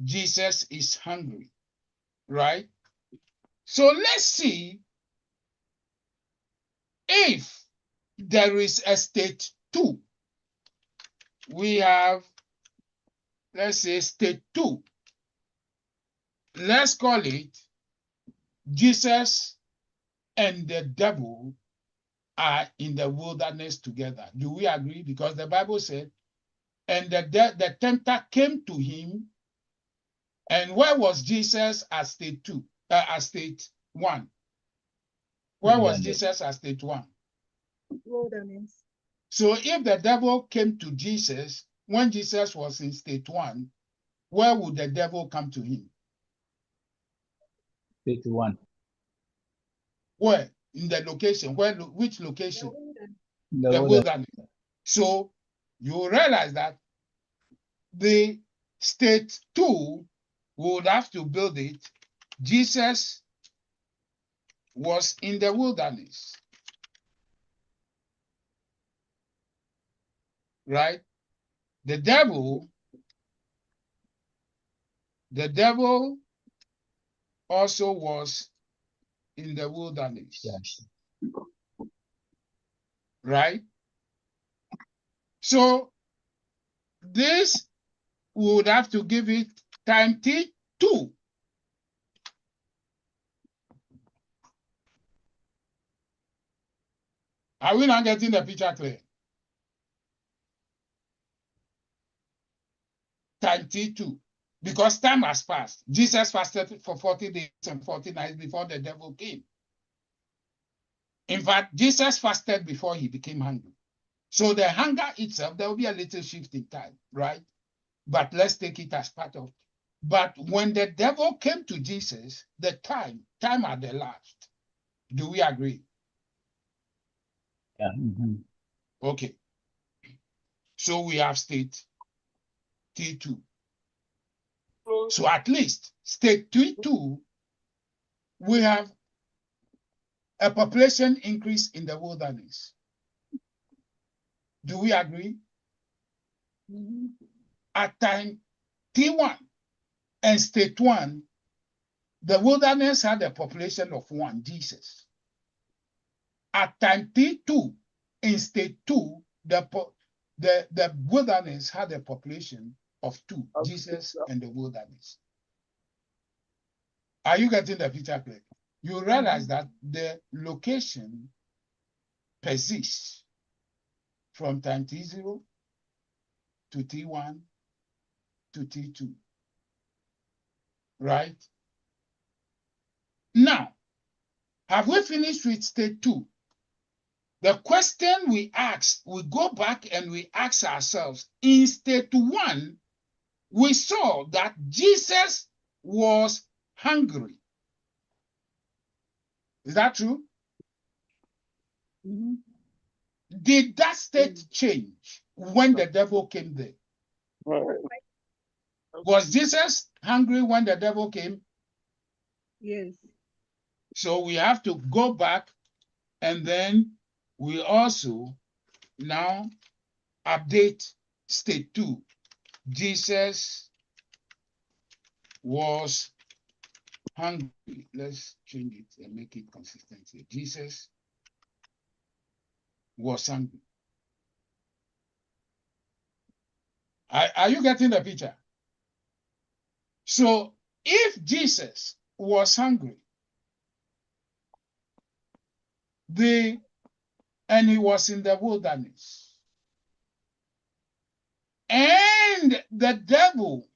Jesus is hungry, right? So let's see if there is a state 2. We have, let's say, state 2. Let's call it Jesus and the devil are in the wilderness together. Do we agree? Because the Bible said, and the tempter came to him. And where was Jesus at state 2? At state 1? Where was Wilderness. Jesus at state 1? Wilderness. So if the devil came to Jesus when Jesus was in state 1, where would the devil come to him? State 1. Where? In the location. Where? Which location? The The wilderness. wilderness. So you realize that the state 2 would have to build it. Jesus was in the wilderness, right? The devil also was in the wilderness, Yes. right? So this would have to give it time t2. Are we not getting the picture clear? Time t2. Because time has passed. Jesus fasted for 40 days and 40 nights before the devil came. In fact, Jesus fasted before he became hungry. So the hunger itself, there will be a little shift in time, right? But let's take it as part of it. But when the devil came to Jesus, the time had elapsed. Do we agree? Yeah. Mm-hmm. Okay. So we have state T2. So at least state T2, we have a population increase in the wilderness. Do we agree? Mhm. At time T1 and state 1, the wilderness had a population of 1, Jesus. At time T2 in state 2, the wilderness had a population of 2, Jesus and the wilderness. Are you getting the picture clear? You realize that the location persists from time T0 to T1 to T2, right? Now, have we finished with state 2? The question we ask, we go back and we ask ourselves, in state 1, we saw that Jesus was hungry. Is that true? Mhm. Did that state change when the devil came there? Was Jesus hungry when the devil came? Yes. So we have to go back, and then we also now update state 2. Jesus was hungry. Let's change it and make it consistent here. Jesus was hungry. Are you getting the picture? So if Jesus was hungry, and he was in the wilderness, and the devil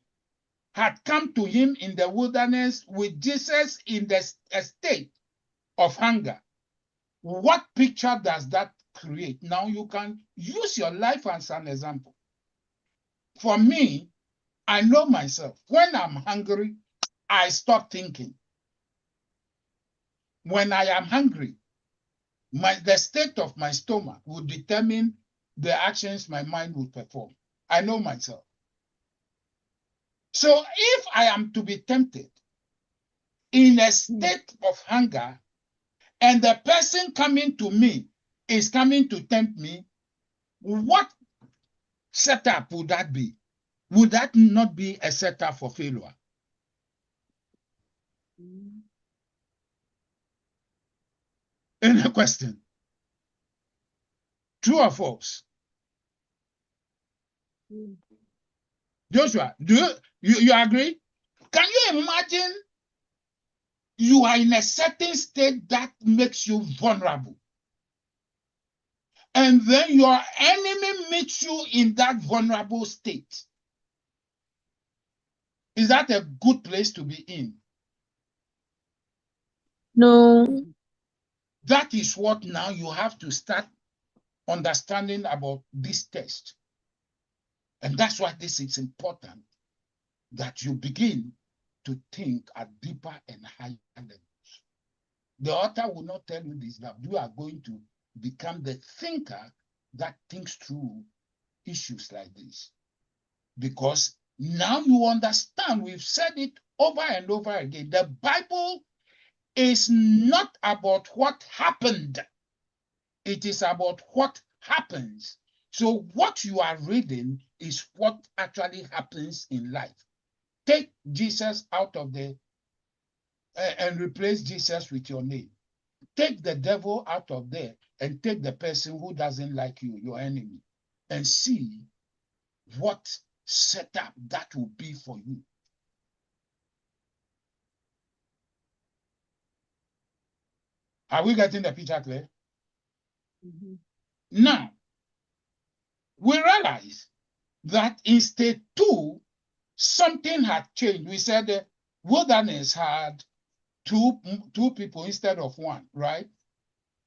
had come to him in the wilderness with Jesus in the state of hunger, what picture does that create? Now you can use your life as an example. For me, I know myself. When I'm hungry, I stop thinking. When I am hungry, the state of my stomach will determine the actions my mind will perform. I know myself. So if I am to be tempted in a state of hunger, and the person coming to me is coming to tempt me, what setup would that be? would that not be a setup for failure? Any question? True or false? Joshua, do you agree? Can you imagine you are in a certain state that makes you vulnerable, and then your enemy meets you in that vulnerable state? Is that a good place to be in? No. That is what now you have to start understanding about this test. And that's why this is important, that you begin to think at deeper and higher levels. The author will not tell you this, that you are going to become the thinker that thinks through issues like this. Because now you understand, we've said it over and over again, the Bible is not about what happened. It is about what happens. So what you are reading is what actually happens in life. Take Jesus out of the, and replace Jesus with your name. Take the devil out of there and take the person who doesn't like you, your enemy, and see what setup that will be for you. Are we getting the picture clear? Now, we realize that in state 2, something had changed. We said the wilderness had two people instead of one, right?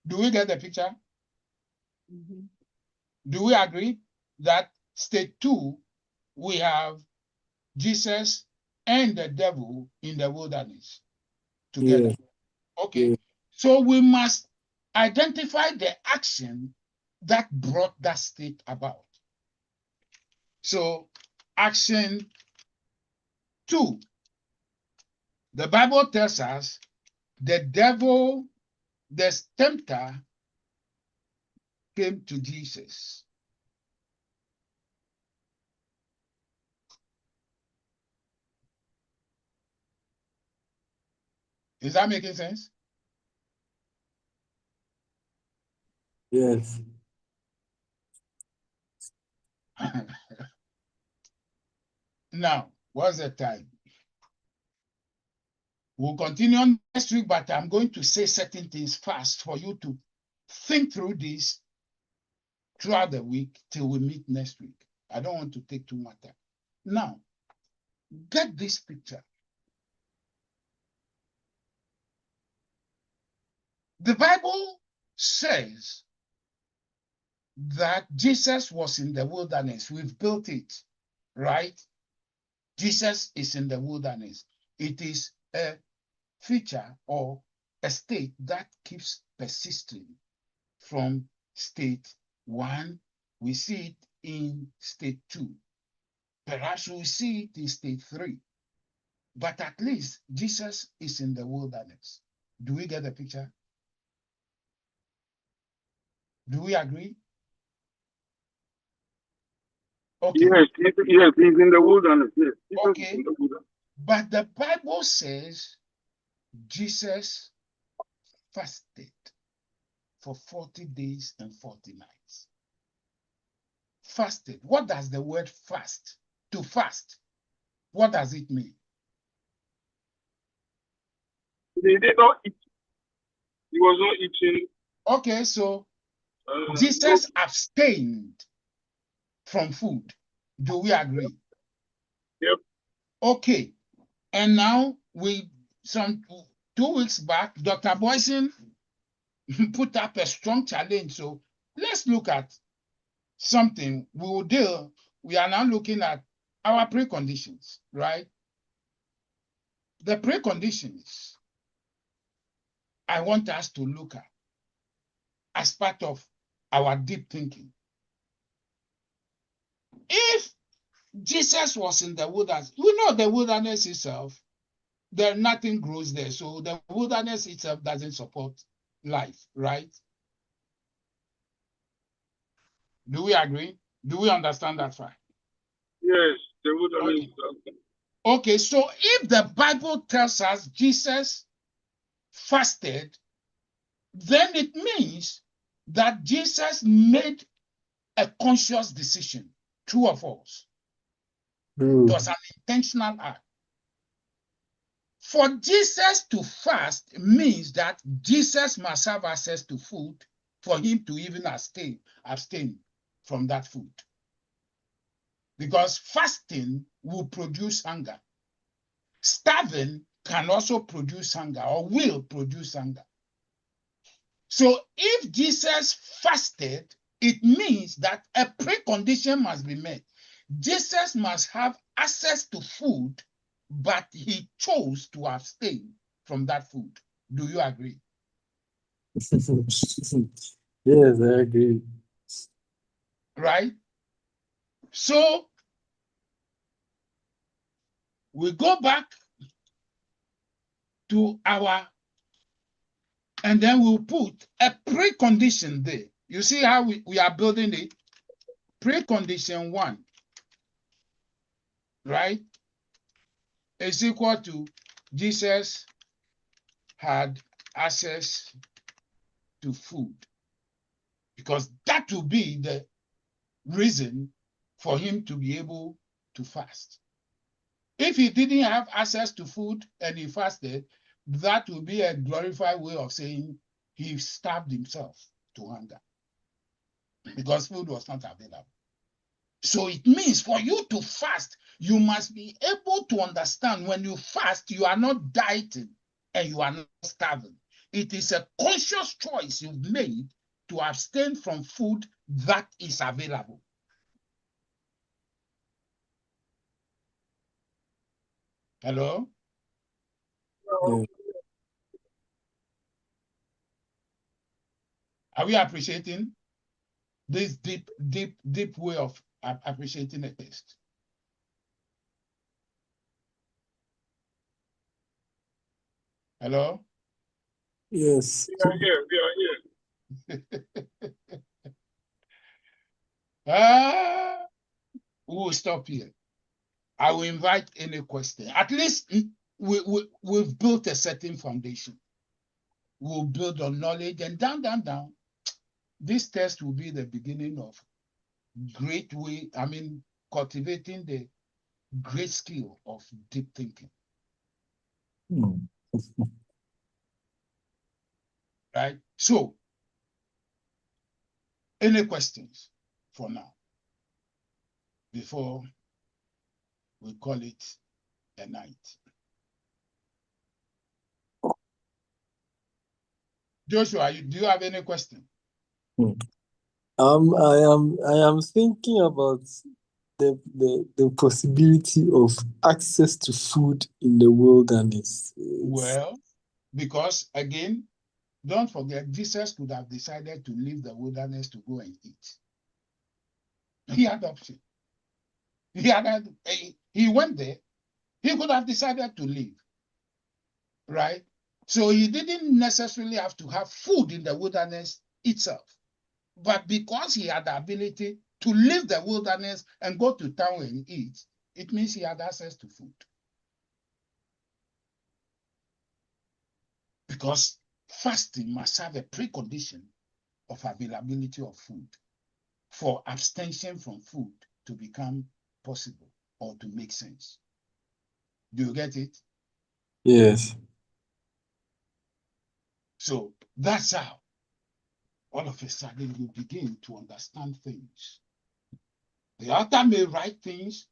Do we get the picture? Do we agree that state 2, we have Jesus and the devil in the wilderness together? Yeah. Okay. Yeah. So we must identify the action that brought that state about. So action 2, the Bible tells us the devil, the tempter, came to Jesus. Is that making sense? Yes. Now, what's the time? We'll continue on next week, but I'm going to say certain things fast for you to think through this throughout the week till we meet next week. I don't want to take too much time. Now, get this picture. The Bible says that Jesus was in the wilderness. We've built it, right? Jesus is in the wilderness. It is a feature or a state that keeps persisting from state 1. We see it in state 2. Perhaps we see it in state 3. But at least Jesus is in the wilderness. Do we get the picture? Do we agree? Okay. Yes, he's in the wilderness. Yes. Okay. In the wilderness. But the Bible says Jesus fasted for 40 days and 40 nights. Fasted. What does the word fast? To fast. What does it mean? They did not eat. He was not eating. Okay, so Jesus abstained from food. Do we agree? Yep. Okay. And now some 2 weeks back, Dr. Boyson put up a strong challenge. So let's look at something we will deal. We are now looking at our preconditions, right? The preconditions I want us to look at as part of our deep thinking. If Jesus was in the wilderness, we know the wilderness itself, there nothing grows there. So the wilderness itself doesn't support life, right? Do we agree? Do we understand that fact? Yes, the wilderness. Okay, so if the Bible tells us Jesus fasted, then it means that Jesus made a conscious decision. True or false? True. It was an intentional act. For Jesus to fast means that Jesus must have access to food for him to even abstain from that food. Because fasting will produce hunger. Starving can also produce hunger or will produce hunger. So if Jesus fasted, it means that a precondition must be met. Jesus must have access to food, but he chose to abstain from that food. Do you agree? Yes, I agree. Right? So we go back to and then we'll put a precondition there. You see how we are building it? Precondition 1, right, is equal to Jesus had access to food, because that will be the reason for him to be able to fast. If he didn't have access to food and he fasted, that would be a glorified way of saying he starved himself to hunger because food was not available. So it means for you to fast, you must be able to understand when you fast, you are not dieting and you are not starving. It is a conscious choice you've made to abstain from food that is available. Hello? Yeah. Are we appreciating this deep way of appreciating a text? Hello? Yes. We are here. We are here. We'll stop here. I will invite any question. At least we've built a certain foundation. We'll build on knowledge and down. This test will be the beginning of cultivating the great skill of deep thinking. Right? So, any questions for now before we call it a night? Joshua, do you have any question? I am thinking about the possibility of access to food in the wilderness. Well, because again, don't forget, Jesus could have decided to leave the wilderness to go and eat. He had option. He went there. He could have decided to leave, right? So he didn't necessarily have to have food in the wilderness itself. But because he had the ability to leave the wilderness and go to town and eat, it means he had access to food. Because fasting must have a precondition of availability of food for abstention from food to become possible or to make sense. Do you get it? Yes. So that's how all of a sudden you begin to understand things. The author may write things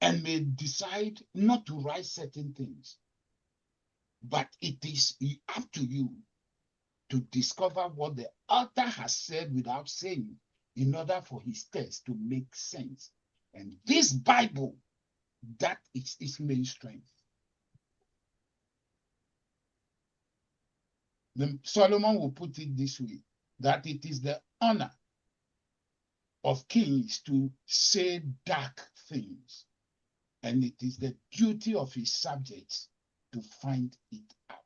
and may decide not to write certain things, but it is up to you to discover what the author has said without saying in order for his text to make sense. And this Bible, that is its main strength. Solomon will put it this way, that it is the honor of kings to say dark things, and it is the duty of his subjects to find it out.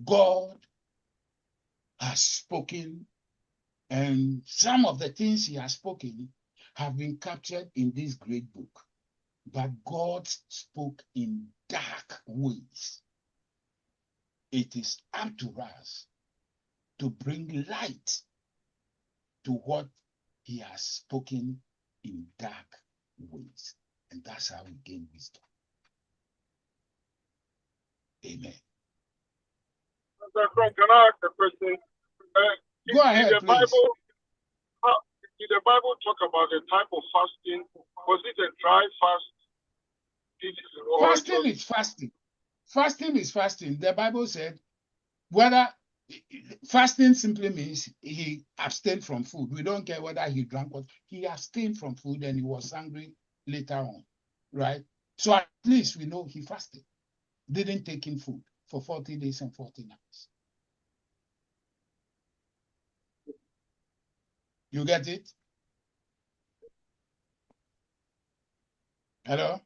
God has spoken And some of the things he has spoken have been captured in this great book. But God spoke in dark ways. It is up to us to bring light to what he has spoken in dark ways. And that's how we gain wisdom. Amen. Mr. Frank, can I ask a question? Go ahead, did the please. Did the Bible talk about the type of fasting? Was it a dry fast? Fasting is fasting. Fasting is fasting. The Bible said whether fasting simply means he abstained from food. We don't care whether he drank what he abstained from food and he was hungry later on, right? So at least we know he fasted, didn't take in food for 40 days and 40 nights. You get it? Hello?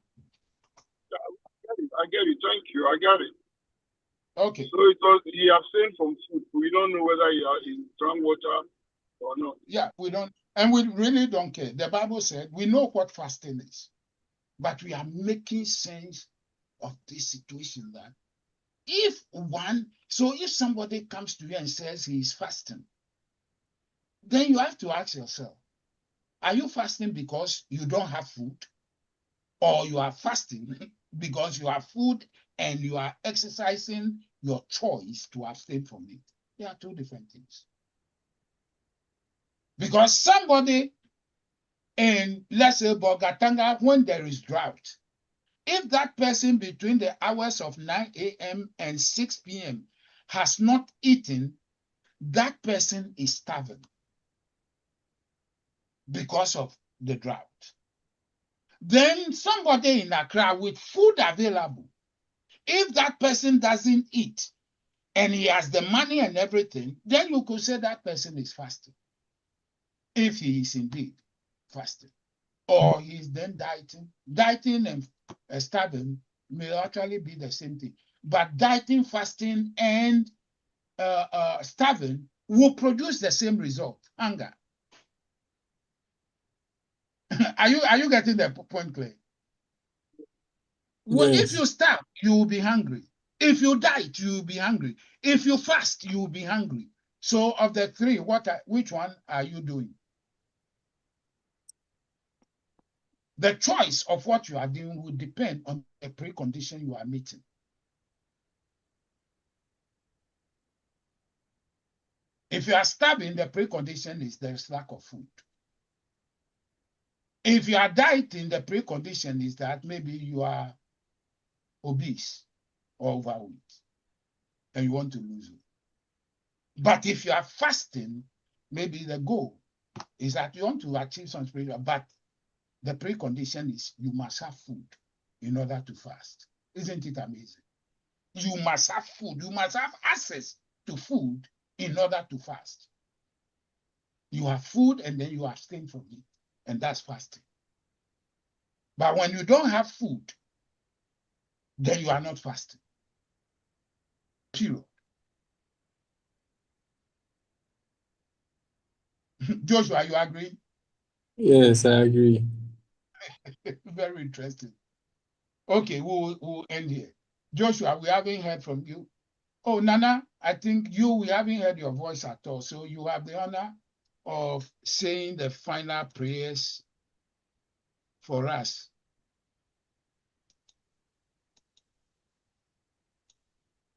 I get it. Thank you. I got it. Okay. So it was he abstained from food. We don't know whether he drank water or not. Yeah, we don't, and we really don't care. The Bible said we know what fasting is, but we are making sense of this situation that if somebody comes to you and says he is fasting, then you have to ask yourself, are you fasting because you don't have food? Or you are fasting because you have food and you are exercising your choice to abstain from it? They are two different things. Because somebody in, let's say, Bogatanga, when there is drought, if that person between the hours of 9 a.m. and 6 p.m. has not eaten, that person is starving because of the drought. Then somebody in Accra with food available, if that person doesn't eat and he has the money and everything, then you could say that person is fasting. If he is indeed fasting. Or he's then dieting. Dieting and starving may actually be the same thing. But dieting, fasting, and starving will produce the same result, hunger. Are you getting the point clear? Well, Yes. if you starve, you will be hungry. If you diet, you will be hungry. If you fast, you will be hungry. So of the three, which one are you doing? The choice of what you are doing will depend on the precondition you are meeting. If you are starving, the precondition is there's lack of food. If you are dieting, the precondition is that maybe you are obese or overweight and you want to lose weight. But if you are fasting, maybe the goal is that you want to achieve some spiritual, but the precondition is you must have food in order to fast. Isn't it amazing? You must have food. You must have access to food in order to fast. You have food and then you abstain from it. And that's fasting. But when you don't have food, then you are not fasting. Period. Joshua, you agree? Yes, I agree. Very interesting. Okay, we'll end here. Joshua, we haven't heard from you. Oh, Nana, I think we haven't heard your voice at all. So you have the honor of saying the final prayers for us